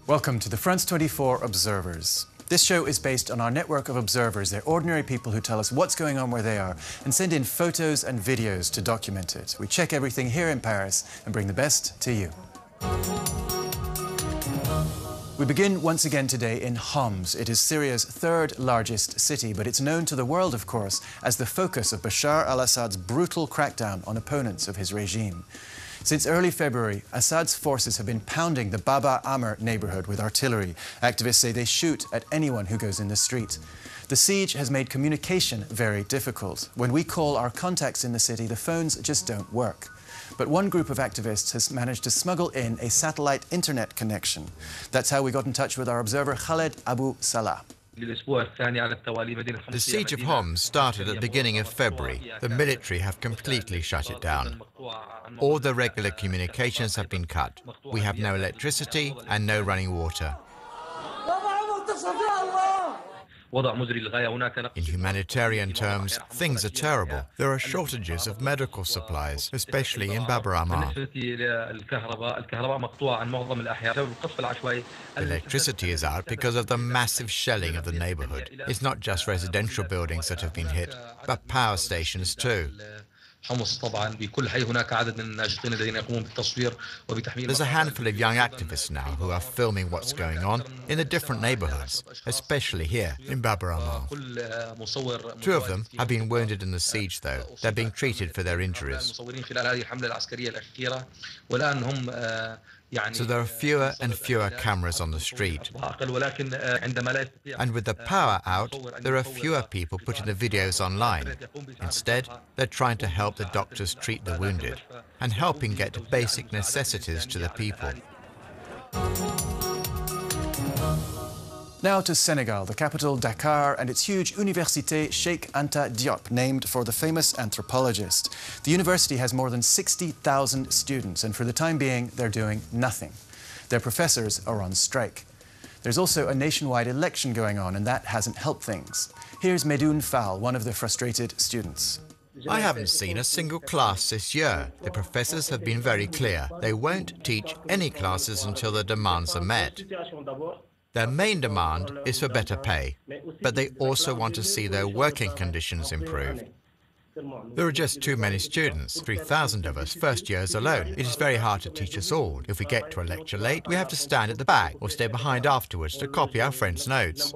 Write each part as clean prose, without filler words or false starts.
Welcome to the France 24 Observers. This show is based on our network of observers. They're ordinary people who tell us what's going on where they are and send in photos and videos to document it. We check everything here in Paris and bring the best to you. We begin once again today in Homs. It is Syria's third largest city, but it's known to the world, of course, as the focus of Bashar al-Assad's brutal crackdown on opponents of his regime. Since early February, Assad's forces have been pounding the Baba Amr neighborhood with artillery. Activists say they shoot at anyone who goes in the street. The siege has made communication very difficult. When we call our contacts in the city, the phones just don't work. But one group of activists has managed to smuggle in a satellite internet connection. That's how we got in touch with our observer Khaled Abu Salah. The siege of Homs started at the beginning of February. The military have completely shut it down. All the regular communications have been cut. We have no electricity and no running water. In humanitarian terms, things are terrible. There are shortages of medical supplies, especially in Bab Amr. Electricity is out because of the massive shelling of the neighborhood. It's not just residential buildings that have been hit, but power stations too. There's a handful of young activists now who are filming what's going on in the different neighborhoods, especially here in Bab Amr. Two of them have been wounded in the siege, though. They're being treated for their injuries. So there are fewer and fewer cameras on the street. And with the power out, there are fewer people putting the videos online. Instead, they're trying to help the doctors treat the wounded and helping get basic necessities to the people. Now to Senegal, the capital Dakar, and its huge Université Cheikh Anta Diop, named for the famous anthropologist. The university has more than 60,000 students, and for the time being, they're doing nothing. Their professors are on strike. There's also a nationwide election going on, and that hasn't helped things. Here's Medoun Fall, one of the frustrated students. I haven't seen a single class this year. The professors have been very clear. They won't teach any classes until the demands are met. Their main demand is for better pay, but they also want to see their working conditions improved. There are just too many students, 3,000 of us, first years alone. It is very hard to teach us all. If we get to a lecture late, we have to stand at the back or stay behind afterwards to copy our friends' notes.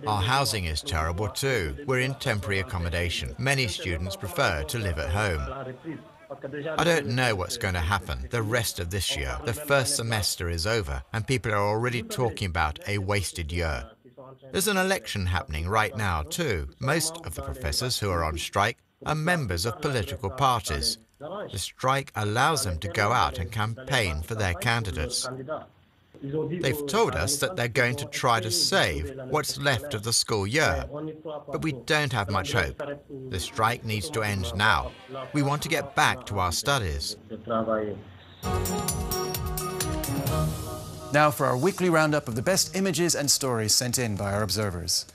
Our housing is terrible too. We're in temporary accommodation. Many students prefer to live at home. I don't know what's going to happen the rest of this year. The first semester is over and people are already talking about a wasted year. There's an election happening right now too. Most of the professors who are on strike are members of political parties. The strike allows them to go out and campaign for their candidates. They've told us that they're going to try to save what's left of the school year, but we don't have much hope. The strike needs to end now. We want to get back to our studies. Now for our weekly roundup of the best images and stories sent in by our observers.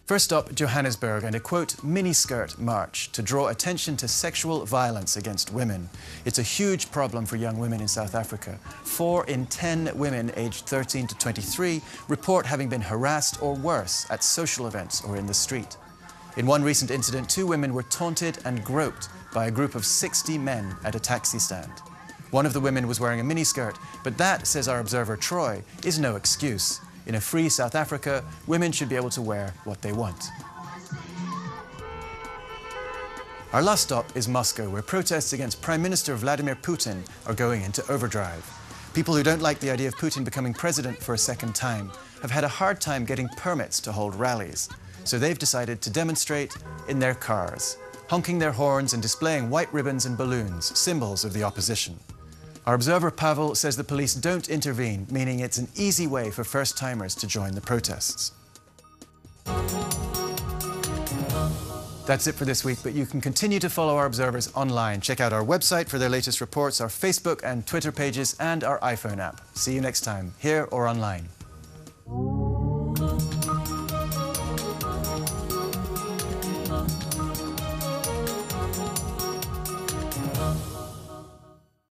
First up, Johannesburg and a, quote, miniskirt march to draw attention to sexual violence against women. It's a huge problem for young women in South Africa. 4 in 10 women aged 13 to 23 report having been harassed or worse at social events or in the street. In one recent incident, 2 women were taunted and groped by a group of 60 men at a taxi stand. One of the women was wearing a miniskirt, but that, says our observer Troy, is no excuse. In a free South Africa, women should be able to wear what they want. Our last stop is Moscow, where protests against Prime Minister Vladimir Putin are going into overdrive. People who don't like the idea of Putin becoming president for a second time have had a hard time getting permits to hold rallies. So they've decided to demonstrate in their cars, honking their horns and displaying white ribbons and balloons, symbols of the opposition. Our observer Pavel says the police don't intervene, meaning it's an easy way for first-timers to join the protests. That's it for this week, but you can continue to follow our observers online. Check out our website for their latest reports, our Facebook and Twitter pages, and our iPhone app. See you next time, here or online.